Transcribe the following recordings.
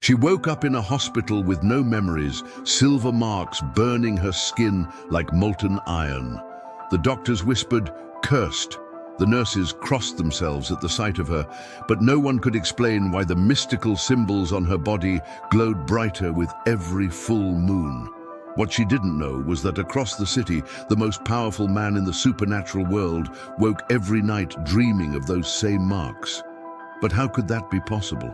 She woke up in a hospital with no memories, silver marks burning her skin like molten iron. The doctors whispered, "Cursed." The nurses crossed themselves at the sight of her, but no one could explain why the mystical symbols on her body glowed brighter with every full moon. What she didn't know was that across the city, the most powerful man in the supernatural world woke every night dreaming of those same marks. But how could that be possible?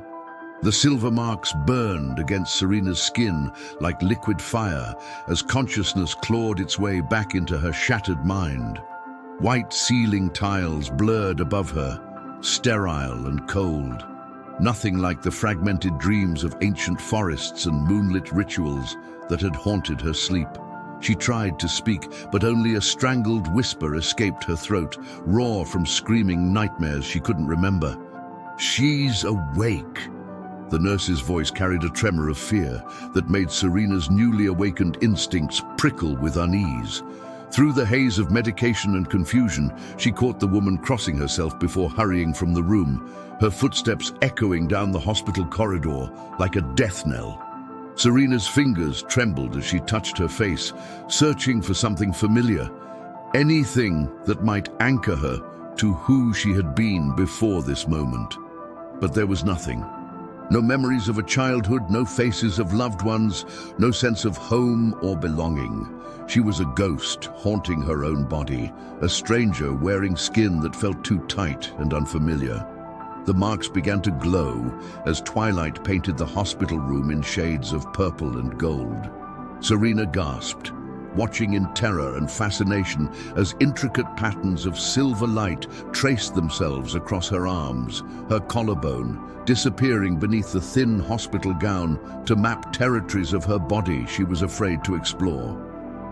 The silver marks burned against Serena's skin like liquid fire as consciousness clawed its way back into her shattered mind. White ceiling tiles blurred above her, sterile and cold. Nothing like the fragmented dreams of ancient forests and moonlit rituals that had haunted her sleep. She tried to speak, but only a strangled whisper escaped her throat, raw from screaming nightmares she couldn't remember. "She's awake." The nurse's voice carried a tremor of fear that made Serena's newly awakened instincts prickle with unease. Through the haze of medication and confusion, she caught the woman crossing herself before hurrying from the room, her footsteps echoing down the hospital corridor like a death knell. Serena's fingers trembled as she touched her face, searching for something familiar, anything that might anchor her to who she had been before this moment. But there was nothing. No memories of a childhood, no faces of loved ones, no sense of home or belonging. She was a ghost haunting her own body, a stranger wearing skin that felt too tight and unfamiliar. The marks began to glow as twilight painted the hospital room in shades of purple and gold. Serena gasped, watching in terror and fascination as intricate patterns of silver light traced themselves across her arms, her collarbone, disappearing beneath the thin hospital gown to map territories of her body she was afraid to explore.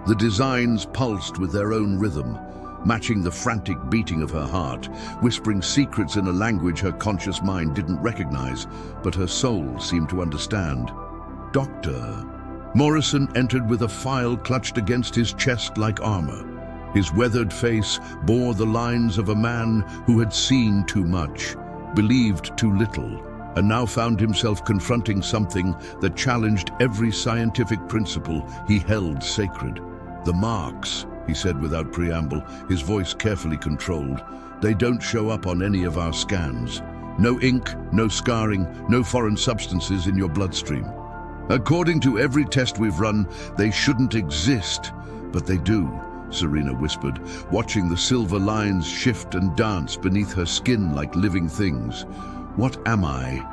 The designs pulsed with their own rhythm, matching the frantic beating of her heart, whispering secrets in a language her conscious mind didn't recognize, but her soul seemed to understand. "Doctor." Morrison entered with a file clutched against his chest like armor. His weathered face bore the lines of a man who had seen too much, believed too little, and now found himself confronting something that challenged every scientific principle he held sacred. "The marks," he said without preamble, his voice carefully controlled. "They don't show up on any of our scans. No ink, no scarring, no foreign substances in your bloodstream. According to every test we've run, they shouldn't exist, but they do," Serena whispered, watching the silver lines shift and dance beneath her skin like living things. "What am I?"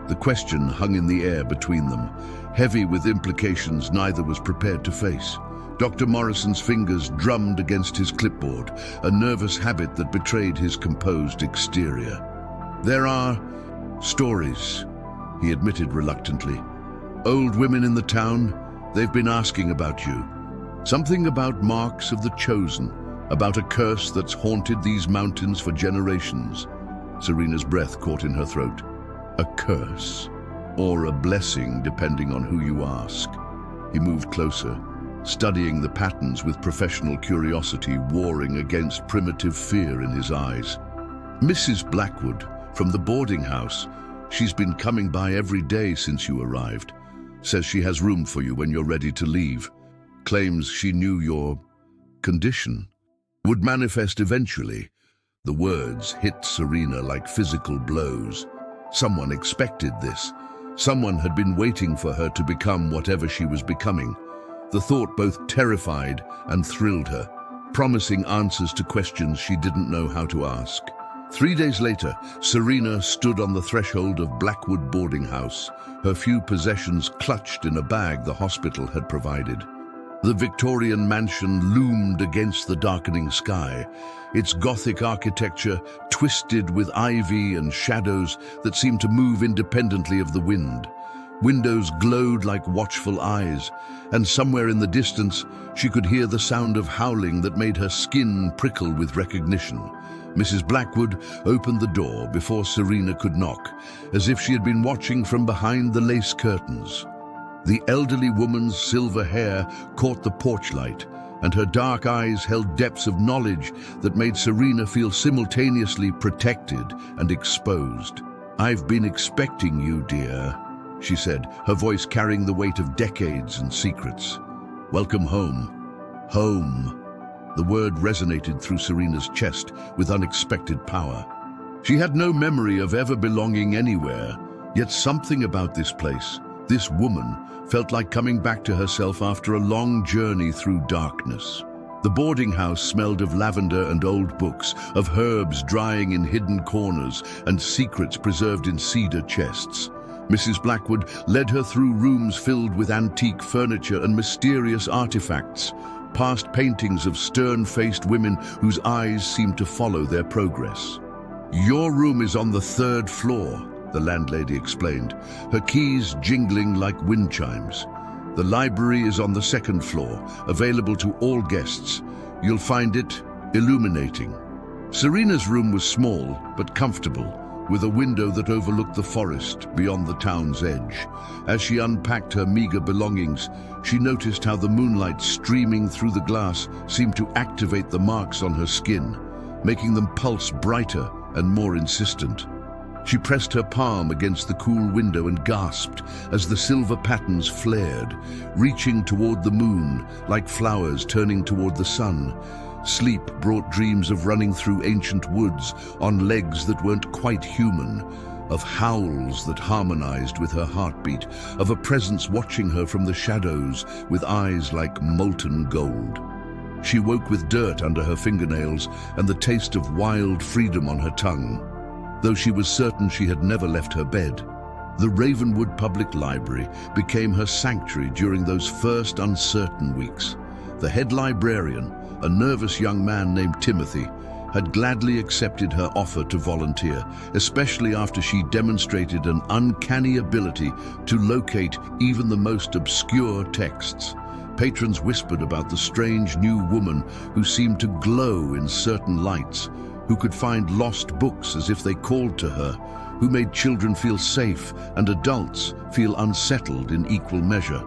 The question hung in the air between them, heavy with implications neither was prepared to face. Dr. Morrison's fingers drummed against his clipboard, a nervous habit that betrayed his composed exterior. "There are stories," he admitted reluctantly. "Old women in the town, they've been asking about you. Something about marks of the chosen, about a curse that's haunted these mountains for generations." Serena's breath caught in her throat. "A curse, or a blessing, depending on who you ask." He moved closer, studying the patterns with professional curiosity warring against primitive fear in his eyes. "Mrs. Blackwood, from the boarding house. She's been coming by every day since you arrived. Says she has room for you when you're ready to leave. Claims she knew your condition would manifest eventually." The words hit Serena like physical blows. Someone expected this. Someone had been waiting for her to become whatever she was becoming. The thought both terrified and thrilled her, promising answers to questions she didn't know how to ask. 3 days later, Serena stood on the threshold of Blackwood boarding house, her few possessions clutched in a bag the hospital had provided. The Victorian mansion loomed against the darkening sky, its Gothic architecture twisted with ivy and shadows that seemed to move independently of the wind. Windows glowed like watchful eyes, and somewhere in the distance she could hear the sound of howling that made her skin prickle with recognition. Mrs. Blackwood opened the door before Serena could knock, as if she had been watching from behind the lace curtains. The elderly woman's silver hair caught the porch light, and her dark eyes held depths of knowledge that made Serena feel simultaneously protected and exposed. "I've been expecting you, dear." she said, her voice carrying the weight of decades and secrets. "Welcome home." Home. The word resonated through Serena's chest with unexpected power. She had no memory of ever belonging anywhere, yet something about this place, this woman, felt like coming back to herself after a long journey through darkness. The boarding house smelled of lavender and old books, of herbs drying in hidden corners and secrets preserved in cedar chests. Mrs. Blackwood led her through rooms filled with antique furniture and mysterious artifacts, past paintings of stern-faced women whose eyes seemed to follow their progress. "Your room is on the 3rd floor, the landlady explained, her keys jingling like wind chimes. "The library is on the 2nd floor, available to all guests. You'll find it illuminating." Serena's room was small but comfortable, with a window that overlooked the forest beyond the town's edge. As she unpacked her meager belongings, she noticed how the moonlight streaming through the glass seemed to activate the marks on her skin, making them pulse brighter and more insistent. She pressed her palm against the cool window and gasped as the silver patterns flared, reaching toward the moon like flowers turning toward the sun. Sleep brought dreams of running through ancient woods on legs that weren't quite human, of howls that harmonized with her heartbeat, of a presence watching her from the shadows with eyes like molten gold. She woke with dirt under her fingernails and the taste of wild freedom on her tongue, though she was certain she had never left her bed. The Ravenwood Public Library became her sanctuary during those first uncertain weeks. The head librarian, a nervous young man named Timothy, had gladly accepted her offer to volunteer, especially after she demonstrated an uncanny ability to locate even the most obscure texts. Patrons whispered about the strange new woman who seemed to glow in certain lights, who could find lost books as if they called to her, who made children feel safe and adults feel unsettled in equal measure.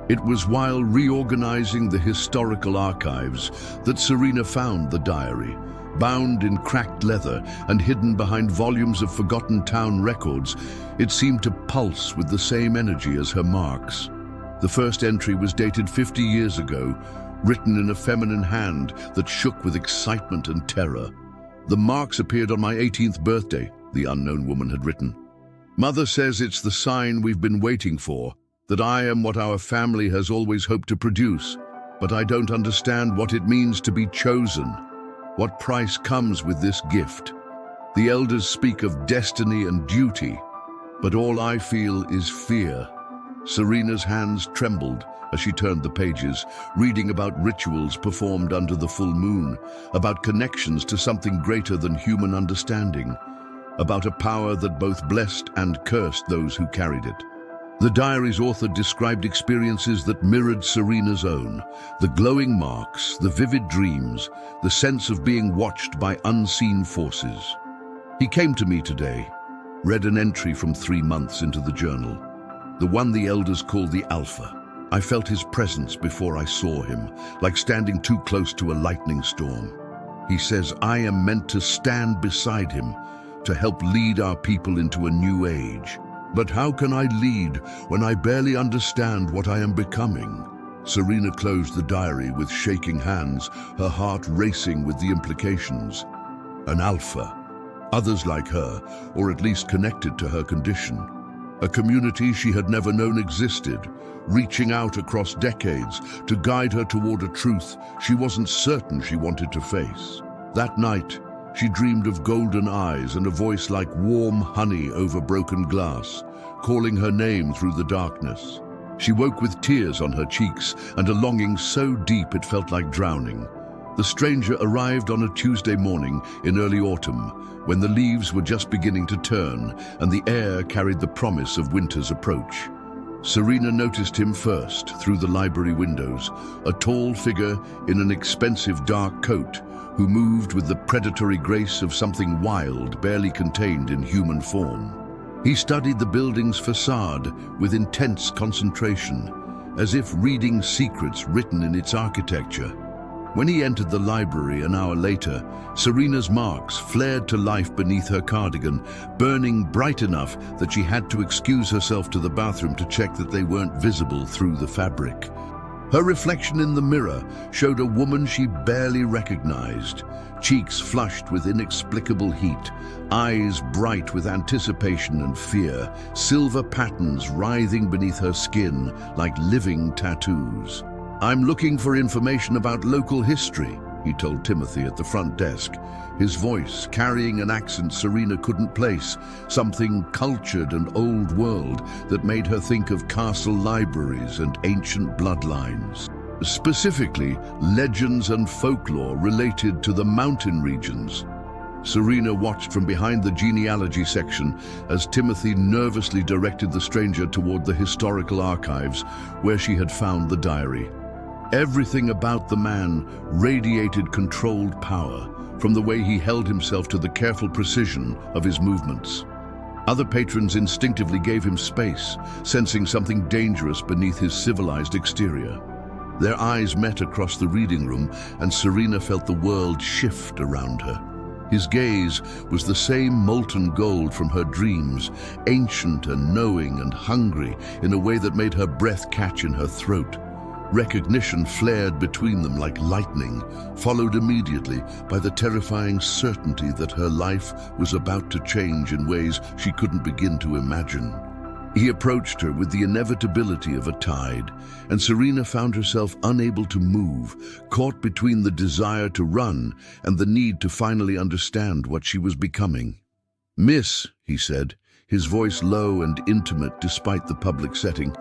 It was while reorganizing the historical archives that Serena found the diary, bound in cracked leather and hidden behind volumes of forgotten town records. It seemed to pulse with the same energy as her marks. The first entry was dated 50 years ago, written in a feminine hand that shook with excitement and terror. "The marks appeared on my 18th birthday," the unknown woman had written. "Mother says it's the sign we've been waiting for, that I am what our family has always hoped to produce, but I don't understand what it means to be chosen. What price comes with this gift? The elders speak of destiny and duty, but all I feel is fear." Serena's hands trembled as she turned the pages, reading about rituals performed under the full moon, about connections to something greater than human understanding, about a power that both blessed and cursed those who carried it. The diary's author described experiences that mirrored Serena's own: the glowing marks, the vivid dreams, the sense of being watched by unseen forces. "He came to me today," read an entry from 3 months into the journal, "the one the elders call the Alpha. I felt his presence before I saw him, like standing too close to a lightning storm. He says I am meant to stand beside him, to help lead our people into a new age. But how can I lead when I barely understand what I am becoming?" Serena closed the diary with shaking hands, her heart racing with the implications. An Alpha. Others like her, or at least connected to her condition. A community she had never known existed, reaching out across decades to guide her toward a truth she wasn't certain she wanted to face. That night, she dreamed of golden eyes and a voice like warm honey over broken glass, calling her name through the darkness. She woke with tears on her cheeks and a longing so deep it felt like drowning. The stranger arrived on a Tuesday morning in early autumn, when the leaves were just beginning to turn and the air carried the promise of winter's approach. Serena noticed him first through the library windows, a tall figure in an expensive dark coat who moved with the predatory grace of something wild barely contained in human form. He studied the building's facade with intense concentration, as if reading secrets written in its architecture. When he entered the library an hour later, Serena's marks flared to life beneath her cardigan, burning bright enough that she had to excuse herself to the bathroom to check that they weren't visible through the fabric. Her reflection in the mirror showed a woman she barely recognized, cheeks flushed with inexplicable heat, eyes bright with anticipation and fear, silver patterns writhing beneath her skin like living tattoos. "I'm looking for information about local history," he told Timothy at the front desk, his voice carrying an accent Serena couldn't place, something cultured and old world that made her think of castle libraries and ancient bloodlines. Specifically, legends and folklore related to the mountain regions. Serena watched from behind the genealogy section as Timothy nervously directed the stranger toward the historical archives where she had found the diary. Everything about the man radiated controlled power, from the way he held himself to the careful precision of his movements. Other patrons instinctively gave him space, sensing something dangerous beneath his civilized exterior. Their eyes met across the reading room, and Serena felt the world shift around her. His gaze was the same molten gold from her dreams, ancient and knowing and hungry in a way that made her breath catch in her throat. Recognition flared between them like lightning, followed immediately by the terrifying certainty that her life was about to change in ways she couldn't begin to imagine. He approached her with the inevitability of a tide, and Serena found herself unable to move, caught between the desire to run and the need to finally understand what she was becoming. "Miss," he said, his voice low and intimate despite the public setting,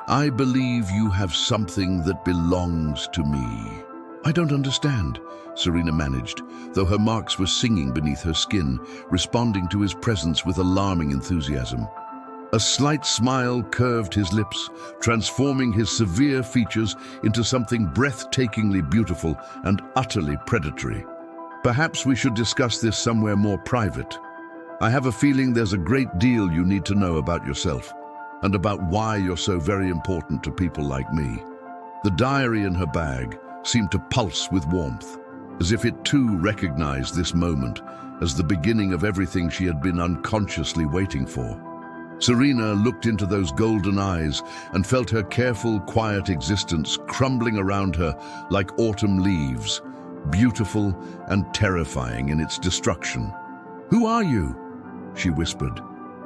"I believe you have something that belongs to me." "I don't understand," Serena managed, though her marks were singing beneath her skin, responding to his presence with alarming enthusiasm. A slight smile curved his lips, transforming his severe features into something breathtakingly beautiful and utterly predatory. "Perhaps we should discuss this somewhere more private. I have a feeling there's a great deal you need to know about yourself, and about why you're so very important to people like me." The diary in her bag seemed to pulse with warmth, as if it too recognized this moment as the beginning of everything she had been unconsciously waiting for. Serena looked into those golden eyes and felt her careful, quiet existence crumbling around her like autumn leaves, beautiful and terrifying in its destruction. "Who are you?" she whispered.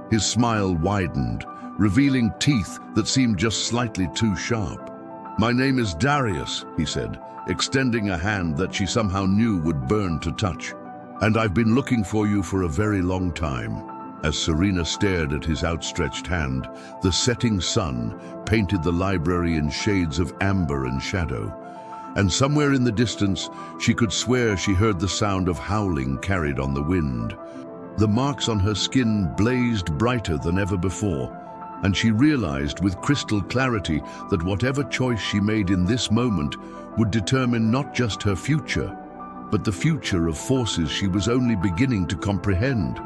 His smile widened, revealing teeth that seemed just slightly too sharp. "My name is Darius," he said, extending a hand that she somehow knew would burn to touch. "And I've been looking for you for a very long time." As Serena stared at his outstretched hand, the setting sun painted the library in shades of amber and shadow. And somewhere in the distance, she could swear she heard the sound of howling carried on the wind. The marks on her skin blazed brighter than ever before, and she realized with crystal clarity that whatever choice she made in this moment would determine not just her future, but the future of forces she was only beginning to comprehend.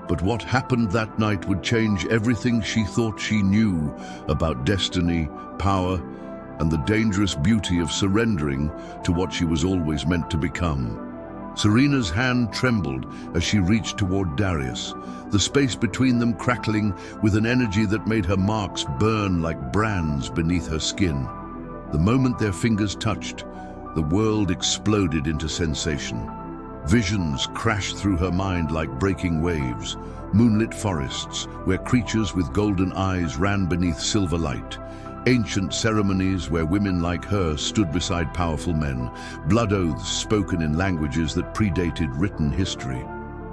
But what happened that night would change everything she thought she knew about destiny, power, and the dangerous beauty of surrendering to what she was always meant to become. Serena's hand trembled as she reached toward Darius, the space between them crackling with an energy that made her marks burn like brands beneath her skin. The moment their fingers touched, the world exploded into sensation. Visions crashed through her mind like breaking waves, moonlit forests where creatures with golden eyes ran beneath silver light, ancient ceremonies where women like her stood beside powerful men, blood oaths spoken in languages that predated written history.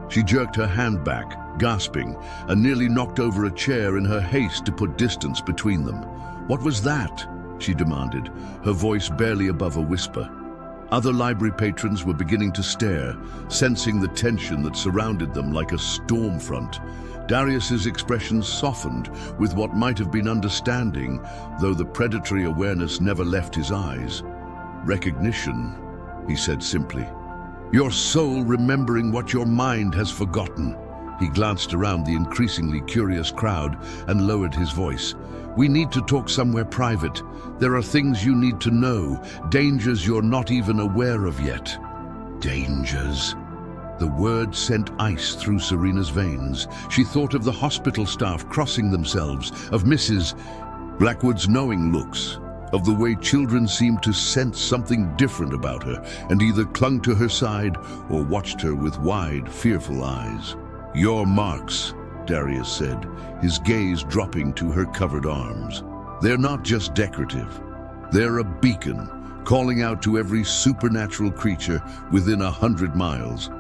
She jerked her hand back, gasping, and nearly knocked over a chair in her haste to put distance between them. "What was that?" she demanded, her voice barely above a whisper. Other library patrons were beginning to stare, sensing the tension that surrounded them like a storm front. Darius's expression softened with what might have been understanding, though the predatory awareness never left his eyes. "Recognition," he said simply. "Your soul remembering what your mind has forgotten." He glanced around the increasingly curious crowd and lowered his voice. "We need to talk somewhere private. There are things you need to know, dangers you're not even aware of yet." Dangers? The word sent ice through Serena's veins. She thought of the hospital staff crossing themselves, of Mrs. Blackwood's knowing looks, of the way children seemed to sense something different about her and either clung to her side or watched her with wide, fearful eyes. "Your marks," Darius said, his gaze dropping to her covered arms. "They're not just decorative. They're a beacon, calling out to every supernatural creature within 100 miles.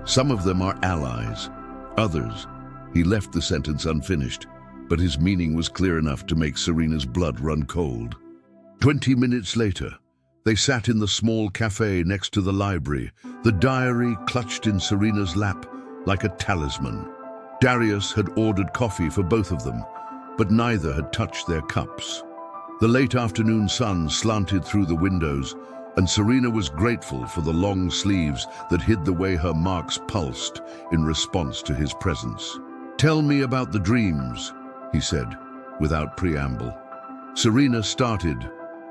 Some of them are allies. Others—" He left the sentence unfinished, but his meaning was clear enough to make Serena's blood run cold. 20 minutes later, they sat in the small cafe next to the library, the diary clutched in Serena's lap like a talisman. Darius had ordered coffee for both of them, but neither had touched their cups. The late afternoon sun slanted through the windows, and Serena was grateful for the long sleeves that hid the way her marks pulsed in response to his presence. "Tell me about the dreams," he said, without preamble. Serena started.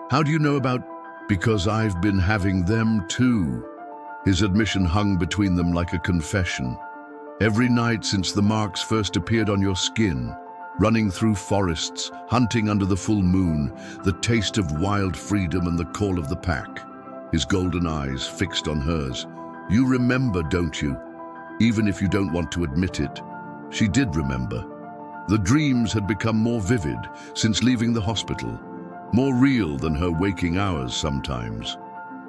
"How do you know about—" "Because I've been having them too." His admission hung between them like a confession. "Every night since the marks first appeared on your skin, running through forests, hunting under the full moon, the taste of wild freedom and the call of the pack." His golden eyes fixed on hers. "You remember, don't you? Even if you don't want to admit it." She did remember. The dreams had become more vivid since leaving the hospital, more real than her waking hours sometimes.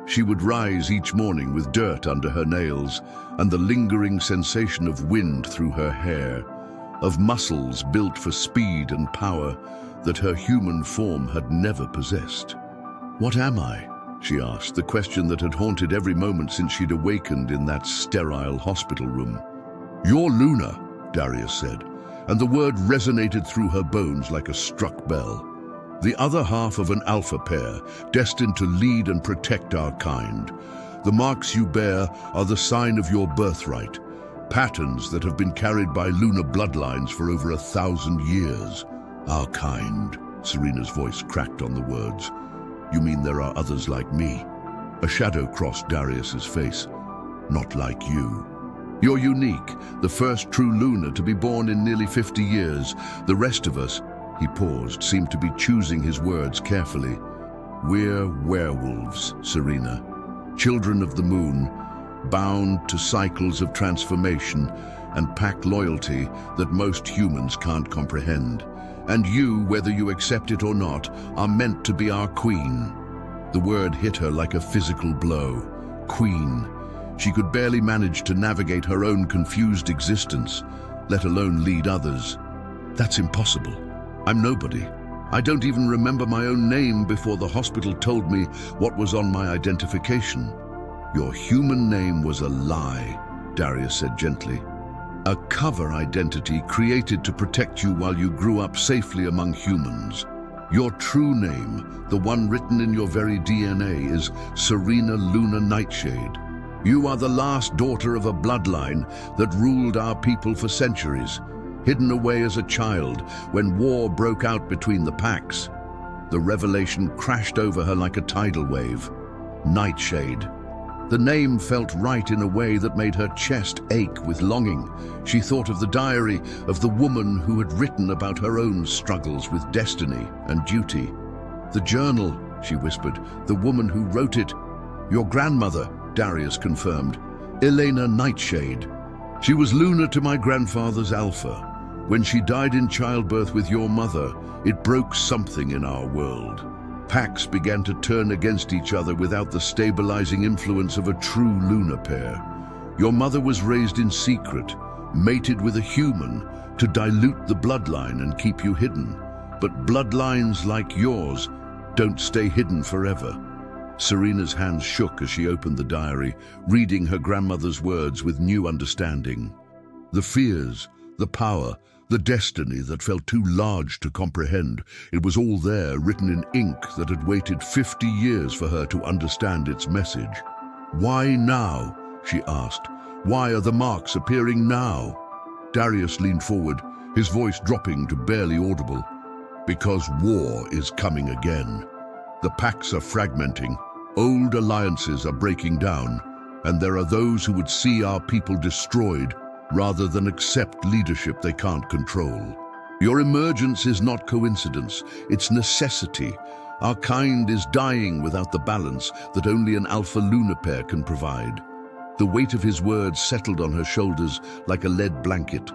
She would rise each morning with dirt under her nails and the lingering sensation of wind through her hair, of muscles built for speed and power that her human form had never possessed. "What am I?" she asked, the question that had haunted every moment since she'd awakened in that sterile hospital room. "You're Luna," Darius said, and the word resonated through her bones like a struck bell. "The other half of an alpha pair, destined to lead and protect our kind. The marks you bear are the sign of your birthright, patterns that have been carried by Luna bloodlines for over 1,000 years. Our kind," Serena's voice cracked on the words. "You mean there are others like me?" A shadow crossed Darius's face. "Not like you. You're unique, the first true Luna to be born in nearly 50 years. The rest of us—" He paused, seemed to be choosing his words carefully. "We're werewolves, Serena. Children of the moon, bound to cycles of transformation and pack loyalty that most humans can't comprehend. And you, whether you accept it or not, are meant to be our queen." The word hit her like a physical blow. Queen. She could barely manage to navigate her own confused existence, let alone lead others. "That's impossible. I'm nobody. I don't even remember my own name before the hospital told me what was on my identification." "Your human name was a lie," Darius said gently. "A cover identity created to protect you while you grew up safely among humans. Your true name, the one written in your very DNA, is Serena Luna Nightshade. You are the last daughter of a bloodline that ruled our people for centuries, hidden away as a child when war broke out between the packs. The revelation crashed over her like a tidal wave. Nightshade. The name felt right in a way that made her chest ache with longing. She thought of the diary of the woman who had written about her own struggles with destiny and duty. "The journal," she whispered, "the woman who wrote it." "Your grandmother," Darius confirmed. "Elena Nightshade. She was Luna to my grandfather's Alpha. When she died in childbirth with your mother, it broke something in our world. Packs began to turn against each other without the stabilizing influence of a true Luna pair. Your mother was raised in secret, mated with a human, to dilute the bloodline and keep you hidden. But bloodlines like yours don't stay hidden forever." Serena's hands shook as she opened the diary, reading her grandmother's words with new understanding. The fears, the power, the destiny that felt too large to comprehend, it was all there, written in ink that had waited 50 years for her to understand its message. "Why now?" she asked. "Why are the marks appearing now?" Darius leaned forward, his voice dropping to barely audible. Because war is coming again. The packs are fragmenting, old alliances are breaking down, and there are those who would see our people destroyed rather than accept leadership they can't control. Your emergence is not coincidence, it's necessity. Our kind is dying without the balance that only an alpha lunar pair can provide. The weight of his words settled on her shoulders like a lead blanket.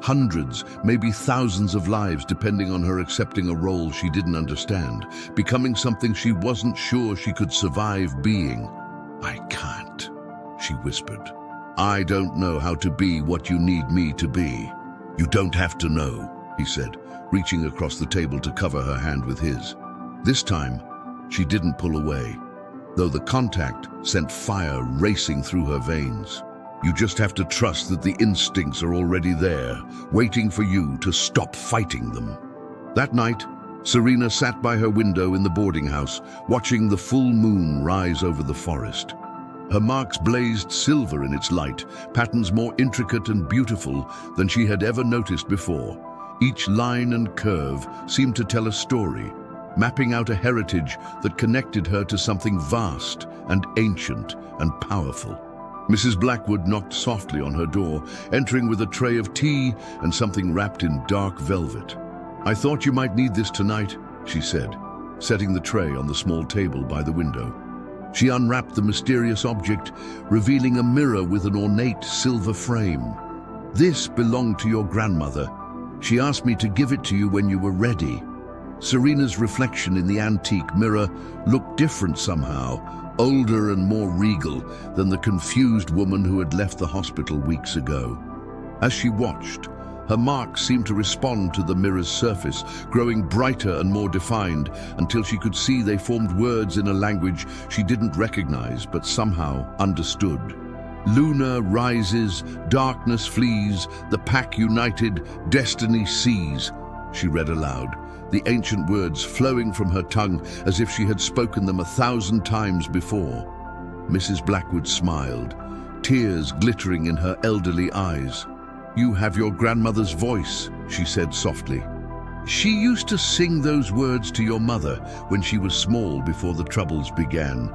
Hundreds, maybe thousands of lives depending on her accepting a role she didn't understand, becoming something she wasn't sure she could survive being. I can't, she whispered. I don't know how to be what you need me to be. You don't have to know, he said, reaching across the table to cover her hand with his. This time, she didn't pull away, though the contact sent fire racing through her veins. You just have to trust that the instincts are already there, waiting for you to stop fighting them. That night, Serena sat by her window in the boarding house, watching the full moon rise over the forest. Her marks blazed silver in its light, patterns more intricate and beautiful than she had ever noticed before. Each line and curve seemed to tell a story, mapping out a heritage that connected her to something vast and ancient and powerful. Mrs. Blackwood knocked softly on her door, entering with a tray of tea and something wrapped in dark velvet. I thought you might need this tonight, she said, setting the tray on the small table by the window. She unwrapped the mysterious object, revealing a mirror with an ornate silver frame. This belonged to your grandmother. She asked me to give it to you when you were ready. Serena's reflection in the antique mirror looked different somehow, older and more regal than the confused woman who had left the hospital weeks ago. As she watched, her marks seemed to respond to the mirror's surface, growing brighter and more defined until she could see they formed words in a language she didn't recognize but somehow understood. Luna rises, darkness flees, the pack united, destiny sees, she read aloud, the ancient words flowing from her tongue as if she had spoken them 1,000 times before. Mrs. Blackwood smiled, tears glittering in her elderly eyes. You have your grandmother's voice, she said softly. She used to sing those words to your mother when she was small before the troubles began.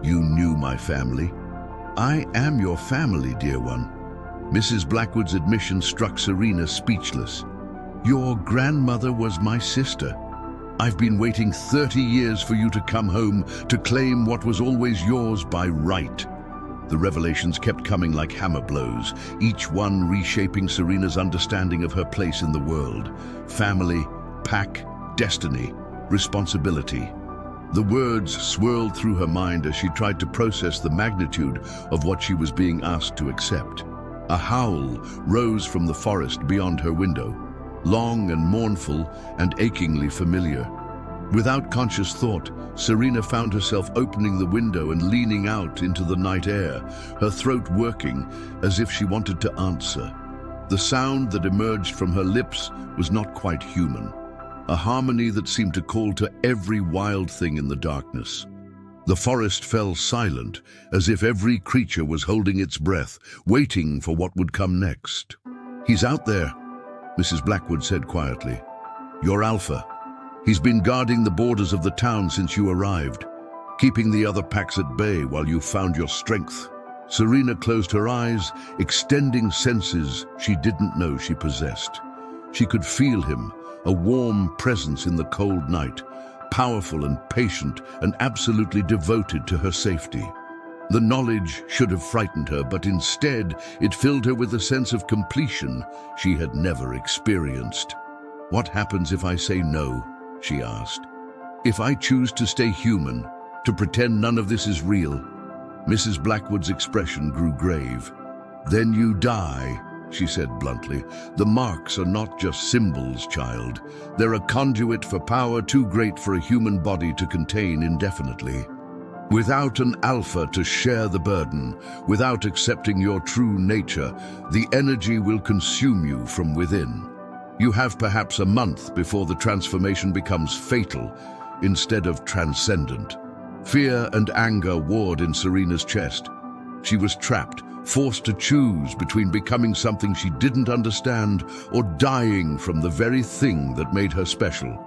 You knew my family. I am your family, dear one. Mrs. Blackwood's admission struck Serena speechless. Your grandmother was my sister. I've been waiting 30 years for you to come home to claim what was always yours by right. The revelations kept coming like hammer blows, each one reshaping Serena's understanding of her place in the world. Family, pack, destiny, responsibility. The words swirled through her mind as she tried to process the magnitude of what she was being asked to accept. A howl rose from the forest beyond her window, long and mournful and achingly familiar. Without conscious thought, Serena found herself opening the window and leaning out into the night air, her throat working as if she wanted to answer. The sound that emerged from her lips was not quite human, a harmony that seemed to call to every wild thing in the darkness. The forest fell silent, as if every creature was holding its breath, waiting for what would come next. He's out there, Mrs. Blackwood said quietly. You're Alpha. He's been guarding the borders of the town since you arrived, keeping the other packs at bay while you found your strength. Serena closed her eyes, extending senses she didn't know she possessed. She could feel him, a warm presence in the cold night, powerful and patient and absolutely devoted to her safety. The knowledge should have frightened her, but instead it filled her with a sense of completion she had never experienced. What happens if I say no? She asked. If I choose to stay human, to pretend none of this is real? Mrs. Blackwood's expression grew grave. Then you die, she said bluntly. The marks are not just symbols, child. They're a conduit for power too great for a human body to contain indefinitely. Without an alpha to share the burden, without accepting your true nature, the energy will consume you from within. You have perhaps a month before the transformation becomes fatal instead of transcendent. Fear and anger warred in Serena's chest. She was trapped, forced to choose between becoming something she didn't understand or dying from the very thing that made her special.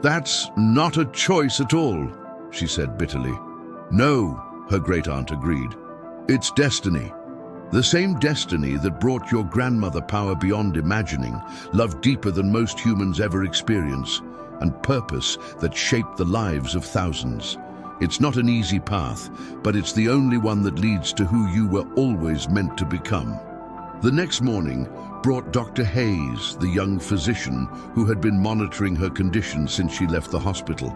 "That's not a choice at all," she said bitterly. "No," her great-aunt agreed. "It's destiny. The same destiny that brought your grandmother power beyond imagining, love deeper than most humans ever experience, and purpose that shaped the lives of thousands. It's not an easy path, but it's the only one that leads to who you were always meant to become." The next morning brought Dr. Hayes, the young physician who had been monitoring her condition since she left the hospital.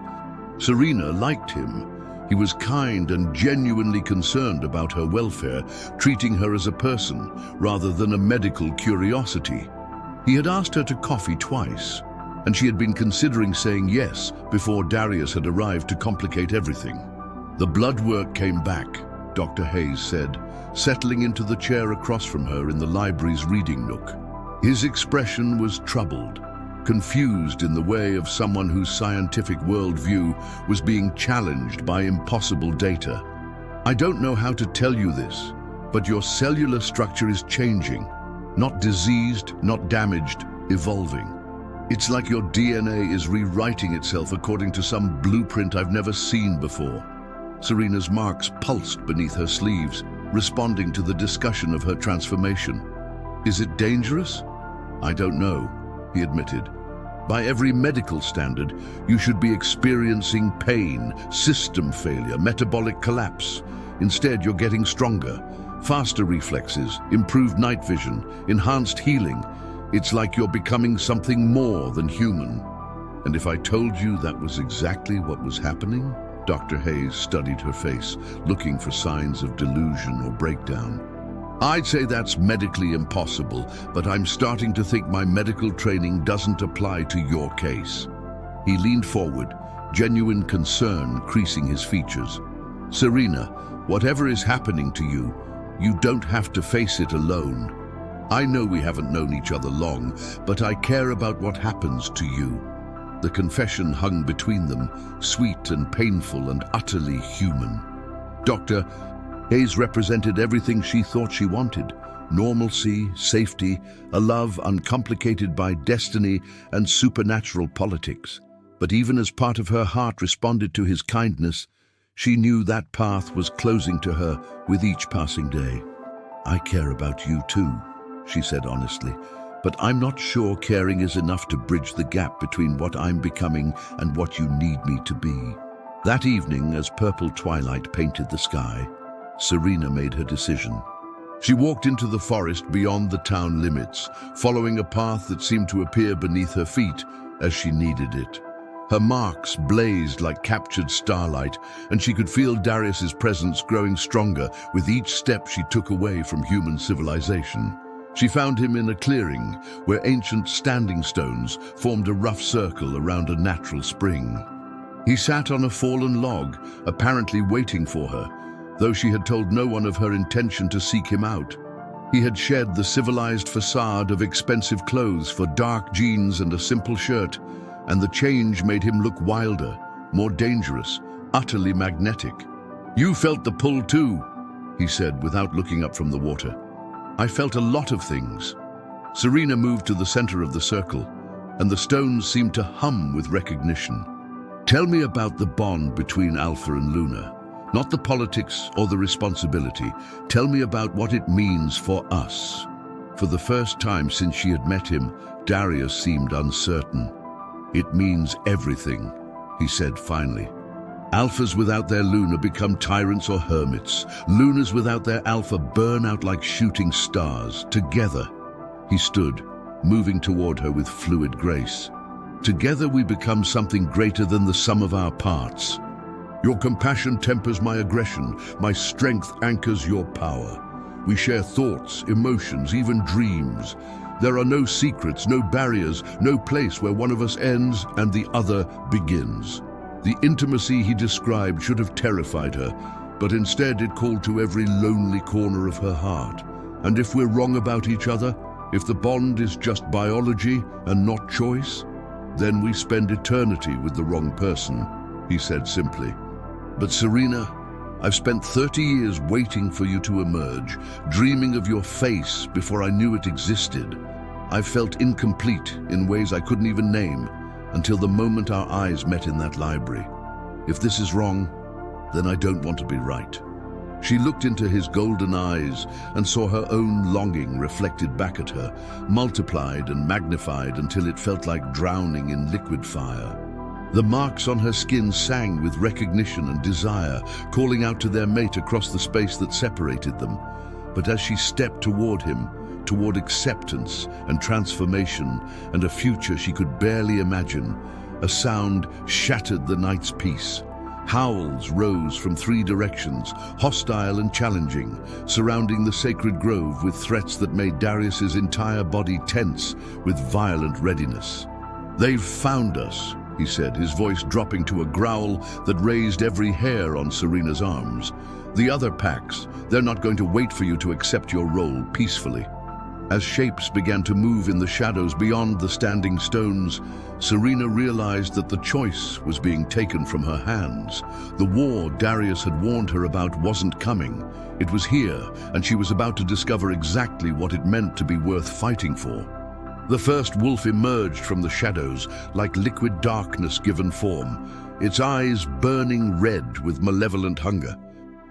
Serena liked him. He was kind and genuinely concerned about her welfare, treating her as a person rather than a medical curiosity. He had asked her to coffee twice, and she had been considering saying yes before Darius had arrived to complicate everything. "The blood work came back," Dr. Hayes said, settling into the chair across from her in the library's reading nook. His expression was troubled, confused in the way of someone whose scientific worldview was being challenged by impossible data. "I don't know how to tell you this, but your cellular structure is changing. Not diseased, not damaged, evolving. It's like your DNA is rewriting itself according to some blueprint I've never seen before." Serena's marks pulsed beneath her sleeves, responding to the discussion of her transformation. "Is it dangerous?" "I don't know," he admitted. "By every medical standard, you should be experiencing pain, system failure, metabolic collapse. Instead, you're getting stronger, faster reflexes, improved night vision, enhanced healing. It's like you're becoming something more than human." "And if I told you that was exactly what was happening?" Dr. Hayes studied her face, looking for signs of delusion or breakdown. "I'd say that's medically impossible, but I'm starting to think my medical training doesn't apply to your case." He leaned forward, genuine concern creasing his features. "Serena, whatever is happening to you, you don't have to face it alone. I know we haven't known each other long, but I care about what happens to you." The confession hung between them, sweet and painful and utterly human. Dr. Hayes represented everything she thought she wanted: normalcy, safety, a love uncomplicated by destiny and supernatural politics. But even as part of her heart responded to his kindness, she knew that path was closing to her with each passing day. "I care about you too," she said honestly, "but I'm not sure caring is enough to bridge the gap between what I'm becoming and what you need me to be." That evening, as purple twilight painted the sky, Serena made her decision. She walked into the forest beyond the town limits, following a path that seemed to appear beneath her feet as she needed it. Her marks blazed like captured starlight, and she could feel Darius's presence growing stronger with each step she took away from human civilization. She found him in a clearing where ancient standing stones formed a rough circle around a natural spring. He sat on a fallen log, apparently waiting for her, though she had told no one of her intention to seek him out. He had shed the civilized facade of expensive clothes for dark jeans and a simple shirt, and the change made him look wilder, more dangerous, utterly magnetic. "You felt the pull too," he said without looking up from the water. "I felt a lot of things." Serena moved to the center of the circle, and the stones seemed to hum with recognition. "Tell me about the bond between Alpha and Luna. Not the politics or the responsibility. Tell me about what it means for us." For the first time since she had met him, Darius seemed uncertain. "It means everything," he said finally. "Alphas without their Luna become tyrants or hermits. Lunas without their Alpha burn out like shooting stars. Together," he stood, moving toward her with fluid grace. "Together we become something greater than the sum of our parts. Your compassion tempers my aggression. My strength anchors your power. We share thoughts, emotions, even dreams. There are no secrets, no barriers, no place where one of us ends and the other begins." The intimacy he described should have terrified her, but instead it called to every lonely corner of her heart. "And if we're wrong about each other, if the bond is just biology and not choice, then we spend eternity with the wrong person," he said simply. "But Serena, I've spent 30 years waiting for you to emerge, dreaming of your face before I knew it existed. I've felt incomplete in ways I couldn't even name until the moment our eyes met in that library. If this is wrong, then I don't want to be right." She looked into his golden eyes and saw her own longing reflected back at her, multiplied and magnified until it felt like drowning in liquid fire. The marks on her skin sang with recognition and desire, calling out to their mate across the space that separated them. But as she stepped toward him, toward acceptance and transformation and a future she could barely imagine, a sound shattered the night's peace. Howls rose from 3 directions, hostile and challenging, surrounding the sacred grove with threats that made Darius's entire body tense with violent readiness. "They've found us," he said, his voice dropping to a growl that raised every hair on Serena's arms. "The other packs, they're not going to wait for you to accept your role peacefully." As shapes began to move in the shadows beyond the standing stones, Serena realized that the choice was being taken from her hands. The war Darius had warned her about wasn't coming. It was here, and she was about to discover exactly what it meant to be worth fighting for. The first wolf emerged from the shadows, like liquid darkness given form, its eyes burning red with malevolent hunger.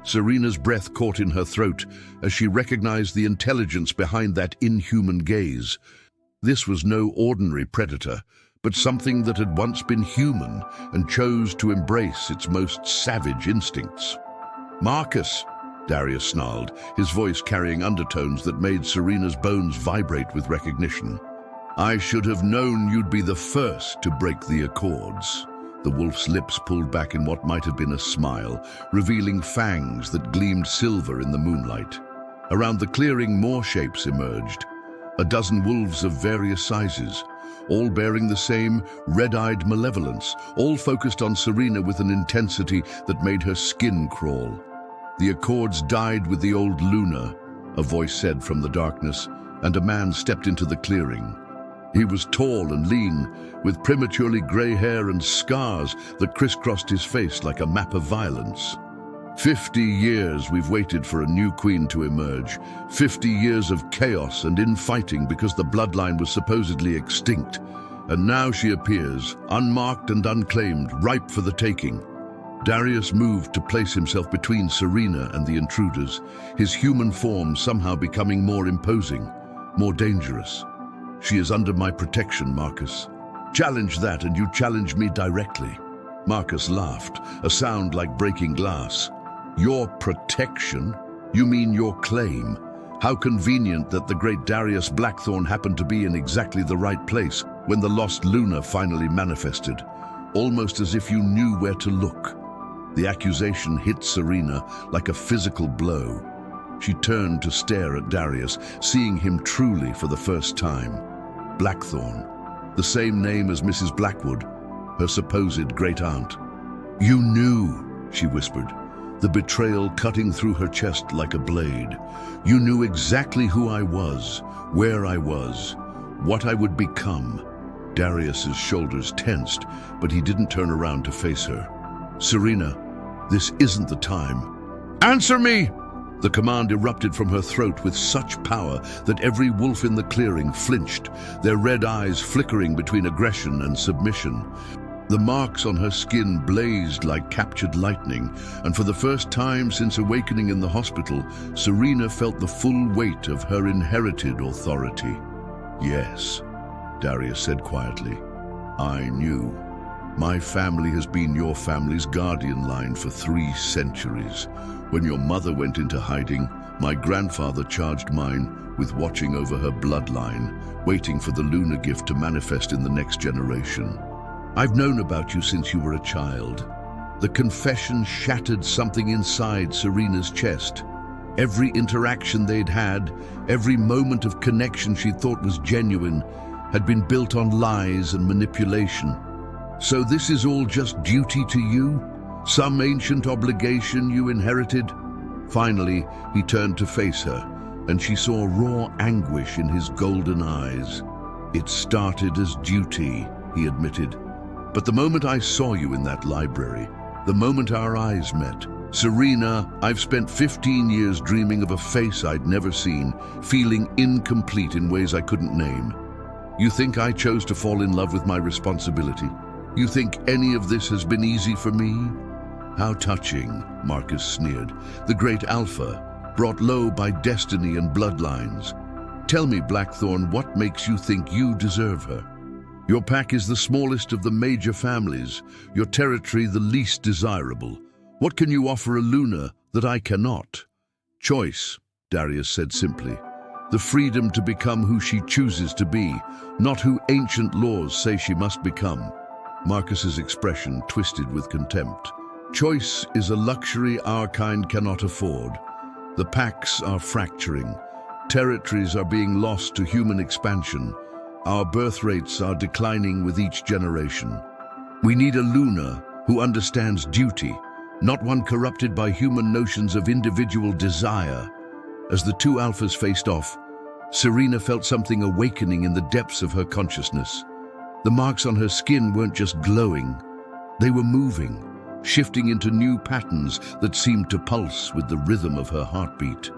Serena's breath caught in her throat as she recognized the intelligence behind that inhuman gaze. This was no ordinary predator, but something that had once been human and chose to embrace its most savage instincts. "Marcus," Darius snarled, his voice carrying undertones that made Serena's bones vibrate with recognition. "I should have known you'd be the first to break the accords." The wolf's lips pulled back in what might have been a smile, revealing fangs that gleamed silver in the moonlight. Around the clearing, more shapes emerged. A dozen wolves of various sizes, all bearing the same red-eyed malevolence, all focused on Serena with an intensity that made her skin crawl. "The accords died with the old Luna," a voice said from the darkness, and a man stepped into the clearing. He was tall and lean, with prematurely gray hair and scars that crisscrossed his face like a map of violence. 50 years we've waited for a new queen to emerge. 50 years of chaos and infighting because the bloodline was supposedly extinct. And now she appears, unmarked and unclaimed, ripe for the taking. Darius moved to place himself between Serena and the intruders, his human form somehow becoming more imposing, more dangerous. "She is under my protection, Marcus. Challenge that and you challenge me directly." Marcus laughed, a sound like breaking glass. "Your protection? You mean your claim? How convenient that the great Darius Blackthorn happened to be in exactly the right place when the lost Luna finally manifested, almost as if you knew where to look." The accusation hit Serena like a physical blow. She turned to stare at Darius, seeing him truly for the first time. Blackthorn, the same name as Mrs. Blackwood, her supposed great-aunt. "You knew," she whispered, the betrayal cutting through her chest like a blade. "You knew exactly who I was, where I was, what I would become." Darius's shoulders tensed, but he didn't turn around to face her. "Serena, this isn't the time." "Answer me!" The command erupted from her throat with such power that every wolf in the clearing flinched, their red eyes flickering between aggression and submission. The marks on her skin blazed like captured lightning, and for the first time since awakening in the hospital, Serena felt the full weight of her inherited authority. "Yes," Darius said quietly, "I knew. My family has been your family's guardian line for 3 centuries. When your mother went into hiding, my grandfather charged mine with watching over her bloodline, waiting for the Luna gift to manifest in the next generation. I've known about you since you were a child." The confession shattered something inside Serena's chest. Every interaction they'd had, every moment of connection she thought was genuine, had been built on lies and manipulation. "So this is all just duty to you? Some ancient obligation you inherited?" Finally, he turned to face her, and she saw raw anguish in his golden eyes. "It started as duty," he admitted. "But the moment I saw you in that library, the moment our eyes met, Serena, I've spent 15 years dreaming of a face I'd never seen, feeling incomplete in ways I couldn't name. You think I chose to fall in love with my responsibility? You think any of this has been easy for me? How touching, Marcus sneered. The great Alpha, brought low by destiny and bloodlines. Tell me, Blackthorn, what makes you think you deserve her? Your pack is the smallest of the major families, your territory the least desirable. What can you offer a Luna that I cannot? Choice, Darius said simply. The freedom to become who she chooses to be, not who ancient laws say she must become. Marcus's expression twisted with contempt. Choice is a luxury our kind cannot afford. The packs are fracturing. Territories are being lost to human expansion. Our birth rates are declining with each generation. We need a Luna who understands duty, not one corrupted by human notions of individual desire. As the two alphas faced off, Serena felt something awakening in the depths of her consciousness. The marks on her skin weren't just glowing. They were moving, shifting into new patterns that seemed to pulse with the rhythm of her heartbeat.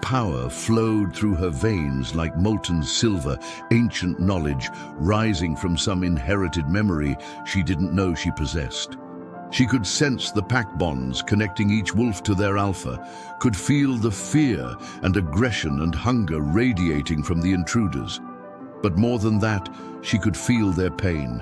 Power flowed through her veins like molten silver, ancient knowledge rising from some inherited memory she didn't know she possessed. She could sense the pack bonds connecting each wolf to their alpha, could feel the fear and aggression and hunger radiating from the intruders. But more than that, she could feel their pain.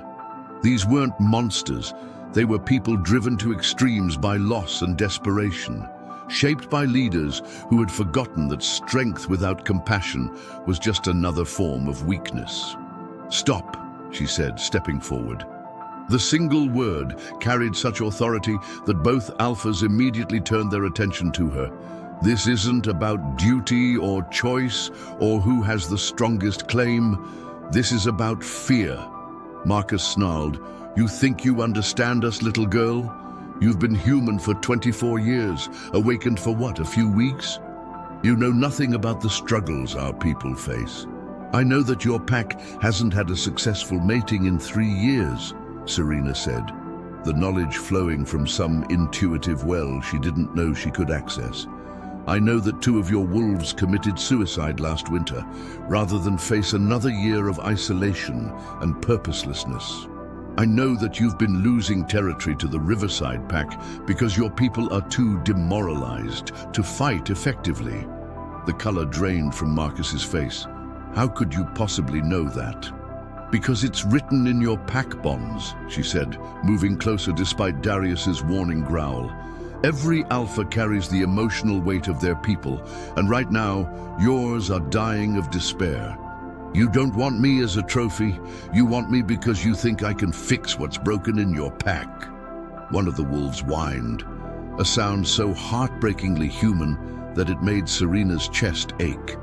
These weren't monsters. They were people driven to extremes by loss and desperation, shaped by leaders who had forgotten that strength without compassion was just another form of weakness. "Stop," she said, stepping forward. The single word carried such authority that both alphas immediately turned their attention to her. This isn't about duty or choice or who has the strongest claim. This is about fear. Marcus snarled. "You think you understand us, little girl? You've been human for 24 years, awakened for what, a few weeks? You know nothing about the struggles our people face. I know that your pack hasn't had a successful mating in 3 years. Serena said, the knowledge flowing from some intuitive well she didn't know she could access. I know that 2 of your wolves committed suicide last winter, rather than face another year of isolation and purposelessness. I know that you've been losing territory to the Riverside pack because your people are too demoralized to fight effectively." The color drained from Marcus's face. "How could you possibly know that?" "Because it's written in your pack bonds," she said, moving closer despite Darius's warning growl. "Every alpha carries the emotional weight of their people, and right now, yours are dying of despair. You don't want me as a trophy. You want me because you think I can fix what's broken in your pack." One of the wolves whined, a sound so heartbreakingly human that it made Serena's chest ache.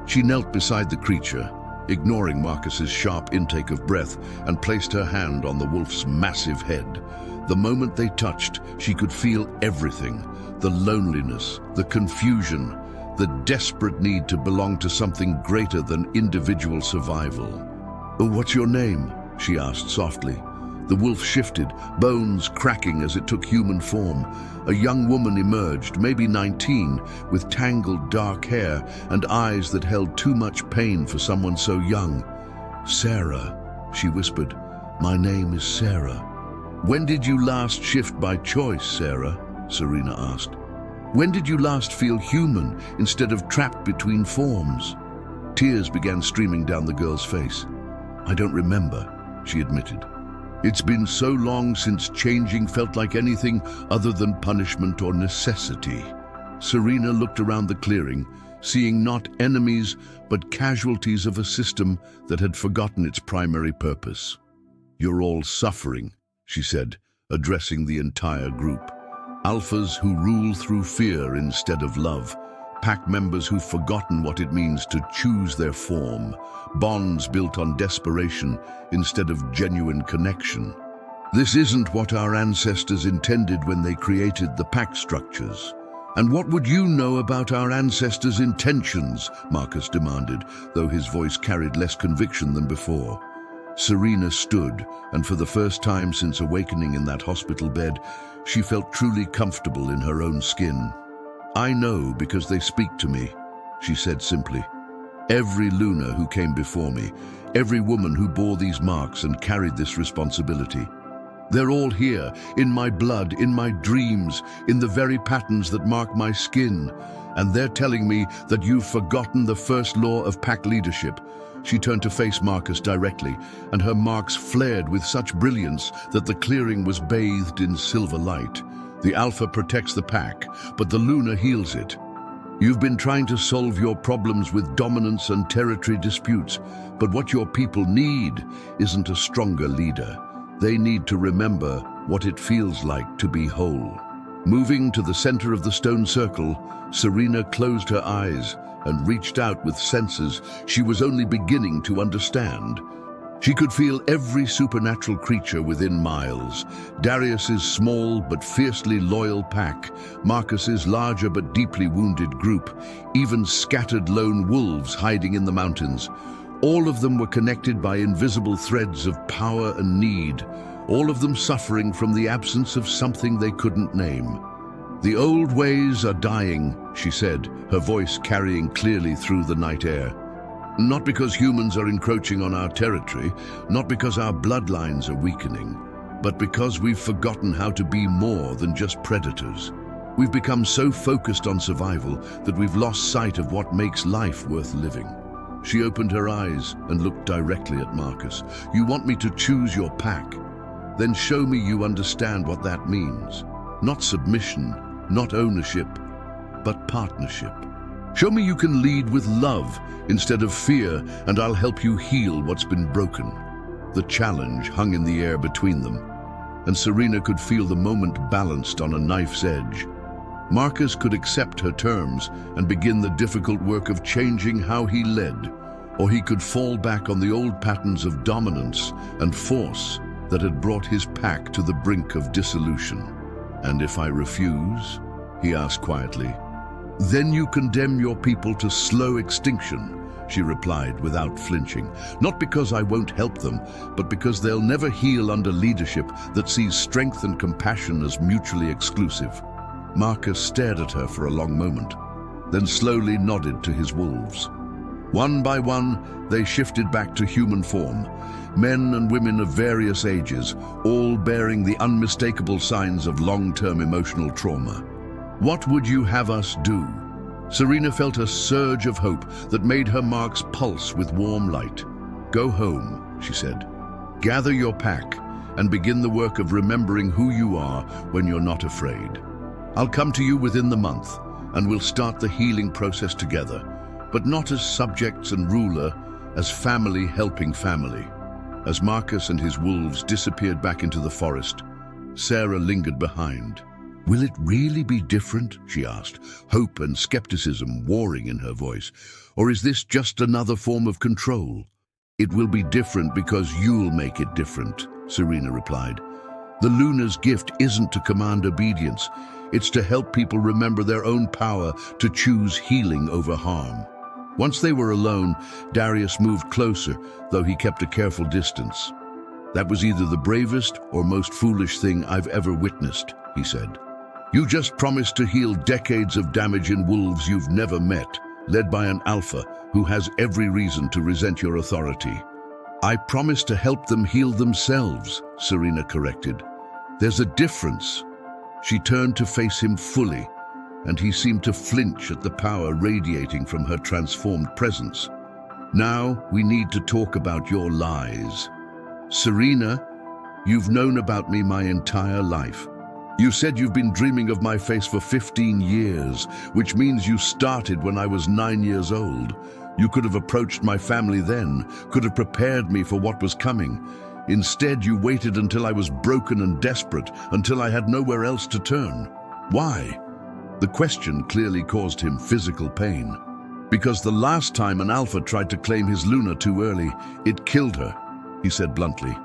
She knelt beside the creature, ignoring Marcus's sharp intake of breath, and placed her hand on the wolf's massive head. The moment they touched, she could feel everything: the loneliness, the confusion, the desperate need to belong to something greater than individual survival. "Oh, what's your name?" she asked softly. The wolf shifted, bones cracking as it took human form. A young woman emerged, maybe 19, with tangled dark hair and eyes that held too much pain for someone so young. "Sarah," she whispered. "My name is Sarah." "When did you last shift by choice, Sarah?" Serena asked. "When did you last feel human instead of trapped between forms?" Tears began streaming down the girl's face. "I don't remember," she admitted. "It's been so long since changing felt like anything other than punishment or necessity." Serena looked around the clearing, seeing not enemies but casualties of a system that had forgotten its primary purpose. "You're all suffering," she said, addressing the entire group. Alphas who rule through fear instead of love. Pack members who've forgotten what it means to choose their form. Bonds built on desperation instead of genuine connection. This isn't what our ancestors intended when they created the pack structures. "And what would you know about our ancestors' intentions?" Marcus demanded, though his voice carried less conviction than before. Serena stood, and for the first time since awakening in that hospital bed, she felt truly comfortable in her own skin. "I know because they speak to me," she said simply. "Every Luna who came before me, every woman who bore these marks and carried this responsibility. They're all here, in my blood, in my dreams, in the very patterns that mark my skin. And they're telling me that you've forgotten the first law of pack leadership." She turned to face Marcus directly, and her marks flared with such brilliance that the clearing was bathed in silver light. "The Alpha protects the pack, but the Luna heals it. You've been trying to solve your problems with dominance and territory disputes, but what your people need isn't a stronger leader. They need to remember what it feels like to be whole." Moving to the center of the stone circle, Serena closed her eyes and reached out with senses she was only beginning to understand. She could feel every supernatural creature within miles. Darius's small but fiercely loyal pack, Marcus's larger but deeply wounded group, even scattered lone wolves hiding in the mountains. All of them were connected by invisible threads of power and need, all of them suffering from the absence of something they couldn't name. "The old ways are dying," she said, her voice carrying clearly through the night air. "Not because humans are encroaching on our territory, not because our bloodlines are weakening, but because we've forgotten how to be more than just predators. We've become so focused on survival that we've lost sight of what makes life worth living." She opened her eyes and looked directly at Marcus. "You want me to choose your pack? Then show me you understand what that means. Not submission, not ownership, but partnership. Show me you can lead with love instead of fear, and I'll help you heal what's been broken." The challenge hung in the air between them, and Serena could feel the moment balanced on a knife's edge. Marcus could accept her terms and begin the difficult work of changing how he led, or he could fall back on the old patterns of dominance and force that had brought his pack to the brink of dissolution. "And if I refuse?" he asked quietly. "Then you condemn your people to slow extinction," she replied without flinching. "Not because I won't help them, but because they'll never heal under leadership that sees strength and compassion as mutually exclusive." Marcus stared at her for a long moment, then slowly nodded to his wolves. One by one, they shifted back to human form, men and women of various ages, all bearing the unmistakable signs of long-term emotional trauma. "What would you have us do?" Serena felt a surge of hope that made her marks pulse with warm light. "Go home," she said. "Gather your pack and begin the work of remembering who you are when you're not afraid. I'll come to you within the month, and we'll start the healing process together, but not as subjects and ruler, as family helping family." As Marcus and his wolves disappeared back into the forest, Sarah lingered behind. "Will it really be different?" she asked, hope and skepticism warring in her voice. "Or is this just another form of control?" "It will be different because you'll make it different," Serena replied. "The Luna's gift isn't to command obedience. It's to help people remember their own power to choose healing over harm." Once they were alone, Darius moved closer, though he kept a careful distance. "That was either the bravest or most foolish thing I've ever witnessed," he said. "You just promised to heal decades of damage in wolves you've never met, led by an alpha who has every reason to resent your authority." "I promised to help them heal themselves," Serena corrected. "There's a difference." She turned to face him fully, and he seemed to flinch at the power radiating from her transformed presence. "Now we need to talk about your lies. Serena, you've known about me my entire life. You said you've been dreaming of my face for 15 years, which means you started when I was 9 years old. You could have approached my family then, could have prepared me for what was coming. Instead, you waited until I was broken and desperate, until I had nowhere else to turn. Why?" The question clearly caused him physical pain. "Because the last time an alpha tried to claim his Luna too early, it killed her," he said bluntly.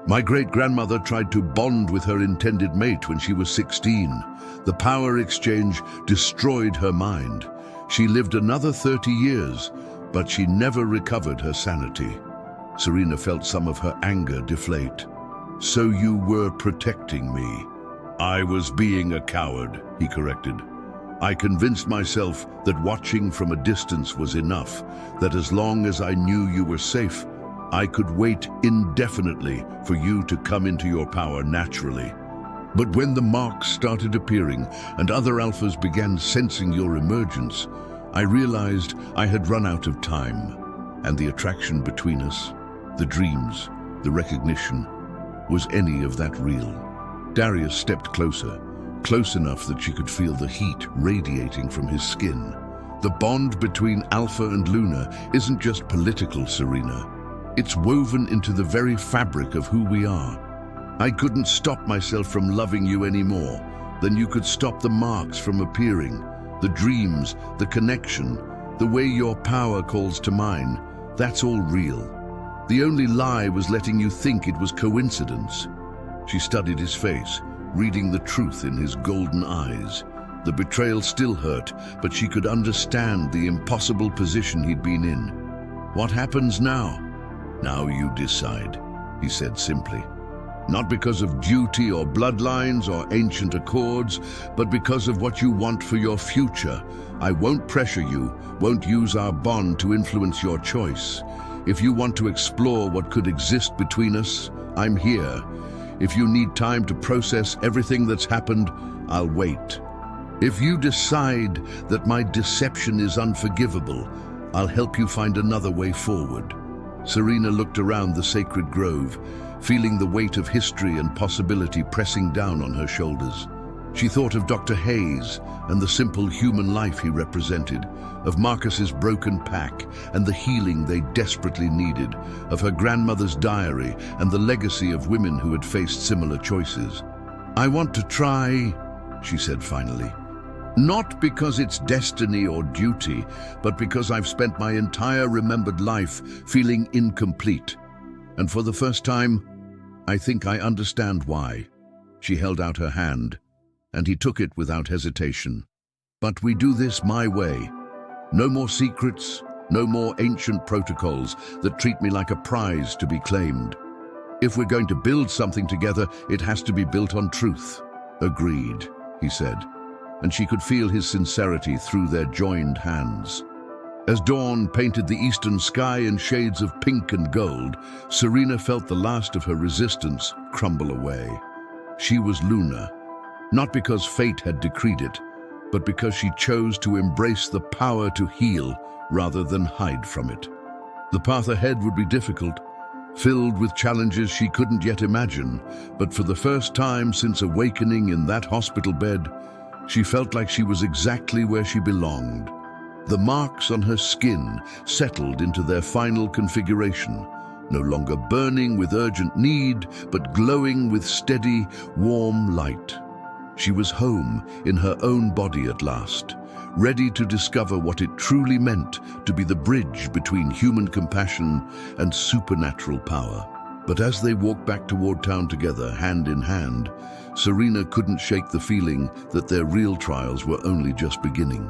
"My great-grandmother tried to bond with her intended mate when she was 16. The power exchange destroyed her mind. She lived another 30 years, but she never recovered her sanity." Serena felt some of her anger deflate. "So you were protecting me." "I was being a coward," he corrected. "I convinced myself that watching from a distance was enough, that as long as I knew you were safe, I could wait indefinitely for you to come into your power naturally. But when the marks started appearing and other alphas began sensing your emergence, I realized I had run out of time, and the attraction between us, the dreams, the recognition, was any of that real?" Darius stepped closer, close enough that she could feel the heat radiating from his skin. "The bond between Alpha and Luna isn't just political, Serena. It's woven into the very fabric of who we are. I couldn't stop myself from loving you anymore. Then you could stop the marks from appearing, the dreams, the connection, the way your power calls to mine. That's all real. The only lie was letting you think it was coincidence." She studied his face, reading the truth in his golden eyes. The betrayal still hurt, but she could understand the impossible position he'd been in. "What happens now?" "Now you decide," he said simply. "Not because of duty or bloodlines or ancient accords, but because of what you want for your future. I won't pressure you, won't use our bond to influence your choice. If you want to explore what could exist between us, I'm here. If you need time to process everything that's happened, I'll wait. If you decide that my deception is unforgivable, I'll help you find another way forward." Serena looked around the sacred grove, feeling the weight of history and possibility pressing down on her shoulders. She thought of Dr. Hayes and the simple human life he represented, of Marcus's broken pack and the healing they desperately needed, of her grandmother's diary and the legacy of women who had faced similar choices. "I want to try," she said finally. "Not because it's destiny or duty, but because I've spent my entire remembered life feeling incomplete. And for the first time, I think I understand why." She held out her hand, and he took it without hesitation. "But we do this my way. No more secrets, no more ancient protocols that treat me like a prize to be claimed. If we're going to build something together, it has to be built on truth." "Agreed," he said, and she could feel his sincerity through their joined hands. As dawn painted the eastern sky in shades of pink and gold, Serena felt the last of her resistance crumble away. She was Luna, not because fate had decreed it, but because she chose to embrace the power to heal rather than hide from it. The path ahead would be difficult, filled with challenges she couldn't yet imagine, but for the first time since awakening in that hospital bed, she felt like she was exactly where she belonged. The marks on her skin settled into their final configuration, no longer burning with urgent need, but glowing with steady, warm light. She was home in her own body at last, ready to discover what it truly meant to be the bridge between human compassion and supernatural power. But as they walked back toward town together, hand in hand, Serena couldn't shake the feeling that their real trials were only just beginning.